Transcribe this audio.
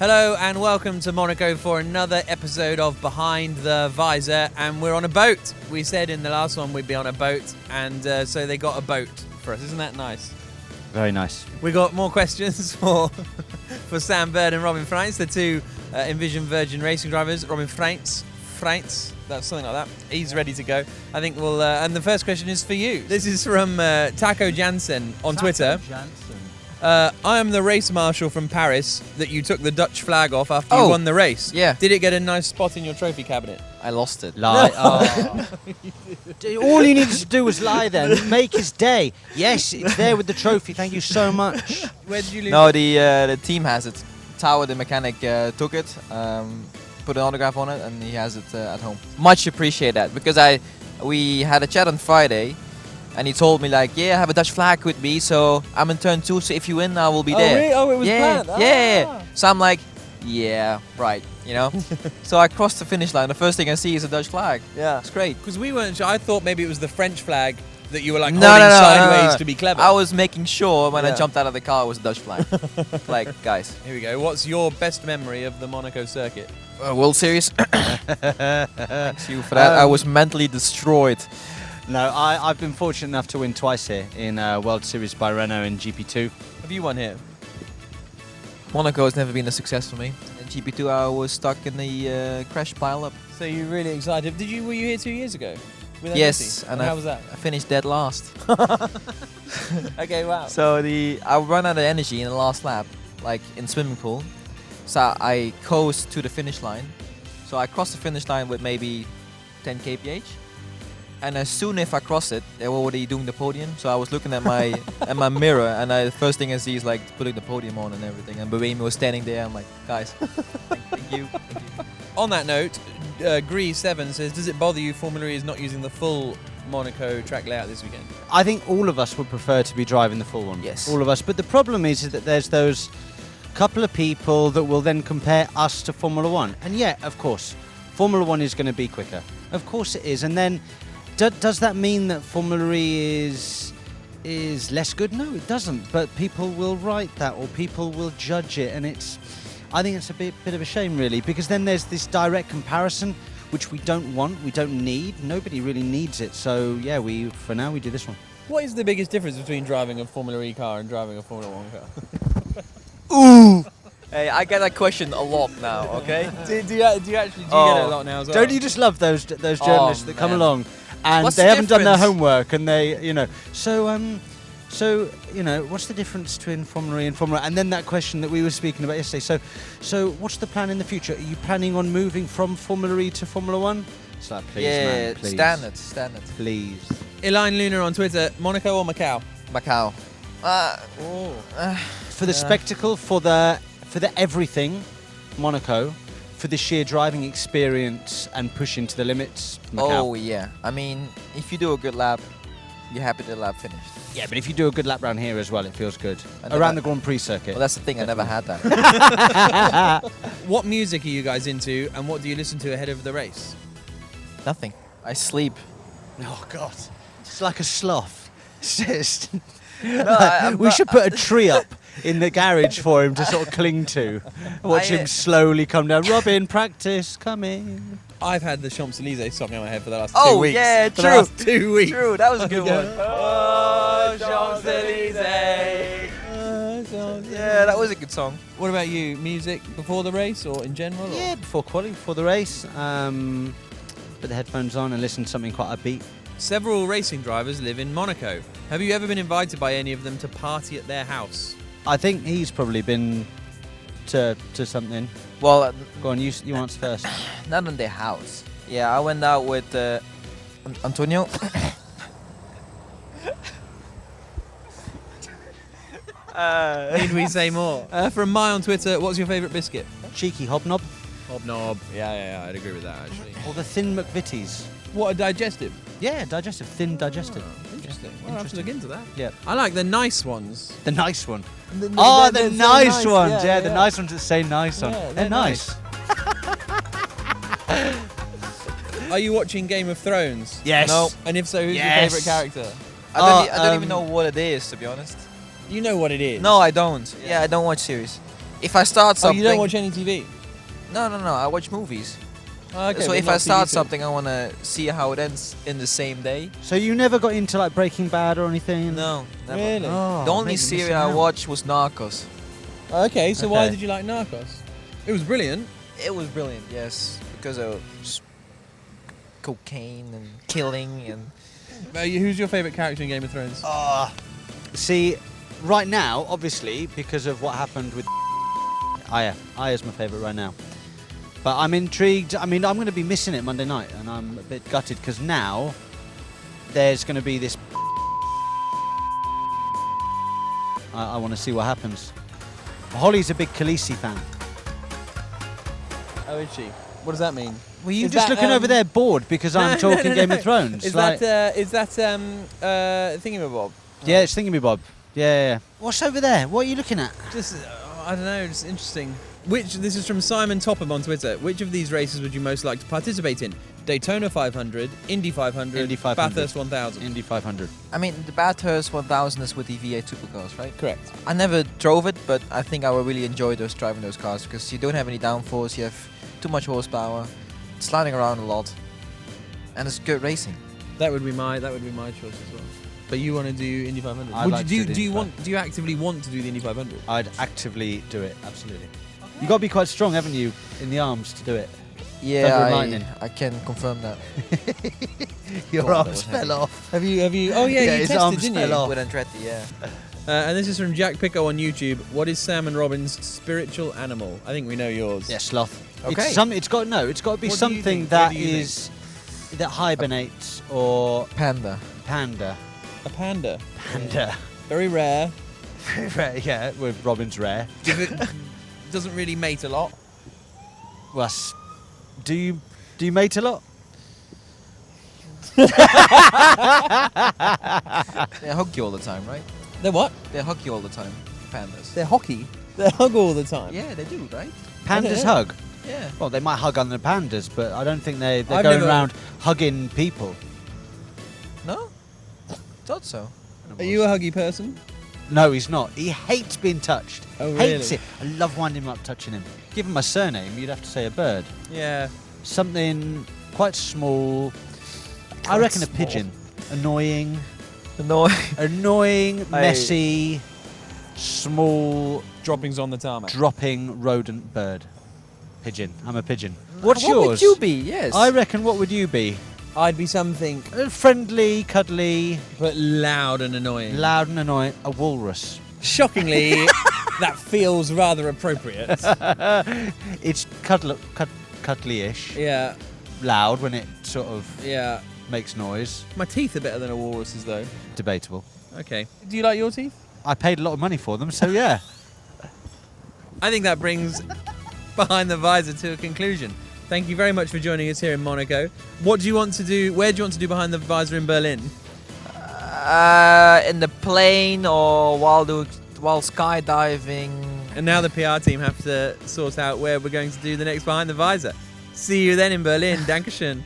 Hello and welcome to Monaco for another episode of Behind the Visor, and we're on a boat. We said in the last one we'd be on a boat, and so they got a boat for us. Isn't that nice? Very nice. We got more questions for Sam Bird and Robin Freintz, the two Envision Virgin racing drivers. Robin Freintz, that's something like that. He's ready to go. I think we'll. And the first question is for you. This is from Taco Jansen on Twitter. I am the race marshal from Paris that you took the Dutch flag off after you won the race. Yeah. Did it get a nice spot in your trophy cabinet? I lost it. Lie. All he needed to do was lie there and make his day. Yes, it's there with the trophy. Thank you so much. Where did you lose No, it? the team has it. Tower, the mechanic, took it, put an autograph on it, and he has it at home. Much appreciate that, because we had a chat on Friday, and he told me like, yeah, I have a Dutch flag with me, so I'm in turn 2, so if you win, I will be there. Really? Oh, it was planned? Yeah. So I'm like, yeah, right, you know? So I crossed the finish line. The first thing I see is a Dutch flag. Yeah. It's great. Because we weren't sure. I thought maybe it was the French flag that you were like holding sideways to be clever. I was making sure when I jumped out of the car it was a Dutch flag. Like, guys. Here we go. What's your best memory of the Monaco circuit? World Series. Thanks you for that. I was mentally destroyed. No, I've been fortunate enough to win twice here in World Series by Renault in GP2. Have you won here? Monaco has never been a success for me. In GP2 I was stuck in the crash pile-up. So you're really excited. Were you here 2 years ago? With Yes, and how was that? I finished dead last. Okay, wow. So I ran out of energy in the last lap, like in swimming pool. So I coasted to the finish line. So I crossed the finish line with maybe 10 kph. And as soon as I crossed it, they were already doing the podium. So I was looking at my mirror, and the first thing I see is like putting the podium on and everything. And Bohemi was standing there. I'm like, guys, thank you. On that note, Gree7 says, does it bother you Formula E is not using the full Monaco track layout this weekend? I think all of us would prefer to be driving the full one. Yes. All of us. But the problem is that there's those couple of people that will then compare us to Formula One. And yeah, of course, Formula One is going to be quicker. Of course it is. And then does that mean that Formula E is less good? No, it doesn't. But people will write that, or people will judge it, and I think it's a bit of a shame, really, because then there's this direct comparison, which we don't want, we don't need. Nobody really needs it. So yeah, for now we do this one. What is the biggest difference between driving a Formula E car and driving a Formula One car? Ooh. Hey, I get that question a lot now. Okay. do you actually get it a lot now as well? Don't you just love those journalists that come along and What's they the haven't done their difference? homework, and they, so what's the difference between Formula E and Formula? And then that question that we were speaking about yesterday. So what's the plan in the future? Are you planning on moving from Formula E to Formula One? It's like, please, man, please. Standard. Please. Elaine Lunar on Twitter, Monaco or Macau? Macau. For the spectacle, for the everything, Monaco. For the sheer driving experience and pushing to the limits, Macau. Oh yeah. I mean, if you do a good lap, you're happy the lap finished. Yeah, but if you do a good lap round here as well, it feels good. And Around the Grand Prix circuit. Well, that's the thing. I never had that. What music are you guys into, and what do you listen to ahead of the race? Nothing. I sleep. Oh God, it's like a sloth. It's just No, we should put a tree up in the garage for him to sort of cling to. Watch him slowly come down. Robin, practice, come in. I've had the Champs-Elysees song in my head for the last 2 weeks. yeah, For the last 2 weeks. True, that was a good one. Oh, Champs-Elysees. Yeah, that was a good song. What about you? Music before the race or in general? Or? Yeah, before quality, before the race. Put the headphones on and listen to something quite upbeat. Several racing drivers live in Monaco. Have you ever been invited by any of them to party at their house? I think he's probably been to something. Well, Go on, you answer first. not in their house. Yeah, I went out with Antonio. Need we say more? From Mai on Twitter, what's your favourite biscuit? Cheeky hobnob. Hobnob. Yeah, I'd agree with that actually. Or the thin McVitie's. What, a digestive? Yeah, digestive, thin digestive. Oh, interesting. Well, I'll have to look into that. Yeah. I like the nice ones. The nice one. The nice ones. ones. Yeah, the nice ones that say nice on. Yeah, they're nice. Are you watching Game of Thrones? Yes. No. And if so, who's Yes. your favourite character? I don't even know what it is, to be honest. You know what it is. No, I don't. Yeah, I don't watch series. If I start Oh, something, you don't watch any TV? no, I watch movies. Oh, okay, So but if not I start TV too. something, I want to see how it ends in the same day. So you never got into like Breaking Bad or anything? No, never. Really? Oh, The only mate, you're series missing I out. watched was Narcos. Okay, so why Okay. did you like Narcos? It was brilliant. It was brilliant, yes, because of cocaine and killing and. Who's your favourite character in Game of Thrones? See, right now, obviously, because of what happened with Aya's my favourite right now. But I'm intrigued. I mean, I'm going to be missing it Monday night, and I'm a bit gutted because now there's going to be this. I want to see what happens. Holly's a big Khaleesi fan. Oh, is she? What does that mean? Were you Is just that, looking over there bored because I'm talking Game of Thrones? Is like, that thingamabob? yeah, it's Thingamabob. Yeah. What's over there? What are you looking at? Just I don't know, just interesting. This is from Simon Topham on Twitter. Which of these races would you most like to participate in? Daytona 500, Indy 500, Indy 500. Bathurst 1000. Indy 500. I mean, the Bathurst 1000 is with the V8 supercars, right? Correct. I never drove it, but I think I would really enjoy driving those cars because you don't have any downforce, you have too much horsepower, it's sliding around a lot, and it's good racing. That would be my choice as well. But you want to do Indy 500? I'd Would like you to do? do Do you Indy do you actively want to do the Indy 500? I'd actively do it, absolutely. You've got to be quite strong, haven't you, in the arms to do it? Yeah, Thunder and lightning. I can confirm that. Your Oh, that arms was fell heavy. off. Have you? Oh yeah, Yeah, you his tested, arms didn't fell you? off. With Andretti, yeah. And this is from Jack Pico on YouTube. What is Sam and Robin's spiritual animal? I think we know yours. Yeah, sloth. Okay. It's got to be What do you something think? that What do you that hibernates or Panda. panda. A panda. Panda. Very rare. Rare, yeah, with Robin's rare. Doesn't really mate a lot. Well, do you mate a lot? They hug you all the time, right? They're what? They hug you all the time, pandas. They're hockey. They hug all the time. Yeah, they do, right? Pandas know. hug. Yeah. Well, they might hug other pandas, but I don't think they're I've going never- around hugging people. No? Thought so. Are you a huggy person? No, he's not. He hates being touched. Oh, Hates really? it. I love winding him up, touching him. Give him my surname, you'd have to say a bird. Yeah. Something quite small. I Quite reckon a small. pigeon. Annoying. Annoying. Messy, small, Droppings on the tarmac. dropping rodent bird. Pigeon. I'm a pigeon. What's what yours? would you be? Yes. I reckon, what would you be? I'd be something, Friendly, cuddly, but loud and annoying. loud and annoying. A walrus. Shockingly, that feels rather appropriate. It's cuddly-ish. Yeah. Loud when it sort of Yeah. makes noise. My teeth are better than a walrus's, though. Debatable. Okay. Do you like your teeth? I paid a lot of money for them, so yeah. I think that brings Behind the Visor to a conclusion. Thank you very much for joining us here in Monaco. What do you want to do? Where do you want to do Behind the Visor in Berlin? in the plane or while skydiving. And now the PR team have to sort out where we're going to do the next Behind the Visor. See you then in Berlin. Dankeschön.